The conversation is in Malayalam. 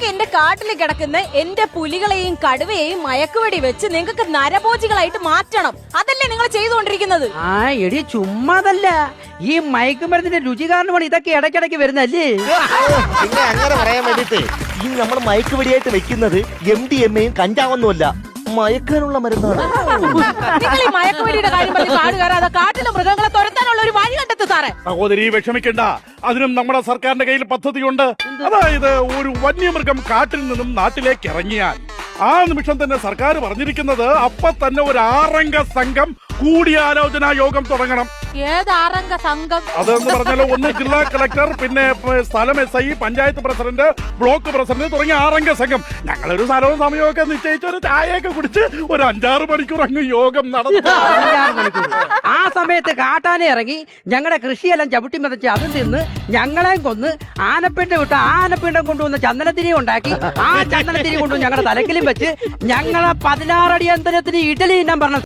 നിങ്ങൾക്ക് എന്റെ കാട്ടിൽ കിടക്കുന്ന എന്റെ പുലികളെയും കടുവയെയും മയക്കുവെടി വെച്ച് നിങ്ങൾക്ക് നരഭോജികളായിട്ട് മാറ്റണം. അതല്ലേ നിങ്ങൾ ചെയ്തുകൊണ്ടിരിക്കുന്നത്? ആ എടി ചുമ്മാതല്ല, ഈ മയക്കുമരുന്നിന്റെ രുചി കാരണമാണ് ഇതൊക്കെ ഇടയ്ക്കിടയ്ക്ക് വരുന്നല്ലേ. പിന്നെ അങ്ങനെ പറയാൻ വേണ്ടിട്ട് ഈ നമ്മൾ മയക്കുവെടിയായിട്ട് വെക്കുന്നത് MDMA-യും കഞ്ചാവൊന്നുമല്ല, മയക്കാനുള്ള മരുന്നാണ്. നിങ്ങൾ ഈ മയക്കുവെടിയുടെ കാര്യം പറഞ്ഞ് കാട് കയറാതെ കാട്ടിലെ മൃഗങ്ങളെ തുരത്താനുള്ള ഒരു വഴി കണ്ടെത്തു സാറേ. സഹോദരി വിഷമിക്കണ്ട, അതിനും നമ്മുടെ സർക്കാരിന്റെ കയ്യിൽ പദ്ധതിയുണ്ട്. അതായത് ഒരു വന്യമൃഗം കാട്ടിൽ നിന്നും നാട്ടിലേക്ക് ഇറങ്ങിയാൽ ആ നിമിഷം തന്നെ സർക്കാർ പറഞ്ഞിരിക്കുന്നത് അപ്പൊ തന്നെ ഒരു 6 അംഗ സംഘം കൂടിയാലോചനാ യോഗം തുടങ്ങണം. ഏത് 6 അംഗ സംഘം? അതെന്ന് പറഞ്ഞാൽ ഒന്ന് ജില്ലാ കളക്ടർ, പിന്നെ സ്ഥലം SI, panchayat president, block president തുടങ്ങിയ 6 അംഗ സംഘം. ഞങ്ങളൊരു സ്ഥലവും സമയമൊക്കെ നിശ്ചയിച്ച് ഒരു ചായയൊക്കെ കുടിച്ച് ഒരു 5-6 മണിക്കൂർ അങ്ങ് യോഗം നടത്തും. ആ സമയത്ത് കാട്ടാനെ ഇറങ്ങി ഞങ്ങളുടെ കൃഷിയെല്ലാം ചവിട്ടി മതച്ച് അത് തിന്ന് ഞങ്ങളെ കൊന്ന് ആനപ്പിണ്ടം വിട്ട് ആനപ്പിണ്ടം കൊണ്ടുവന്ന ചന്ദനത്തിരി ഉണ്ടാക്കി ആ ചന്ദനത്തിരി കൊണ്ടുവന്ന് ഞങ്ങളുടെ തലക്കിലും വെച്ച് ഞങ്ങളെ 16 അടി അന്തരത്തിന് ഇഡലി ഞാൻ പറഞ്ഞ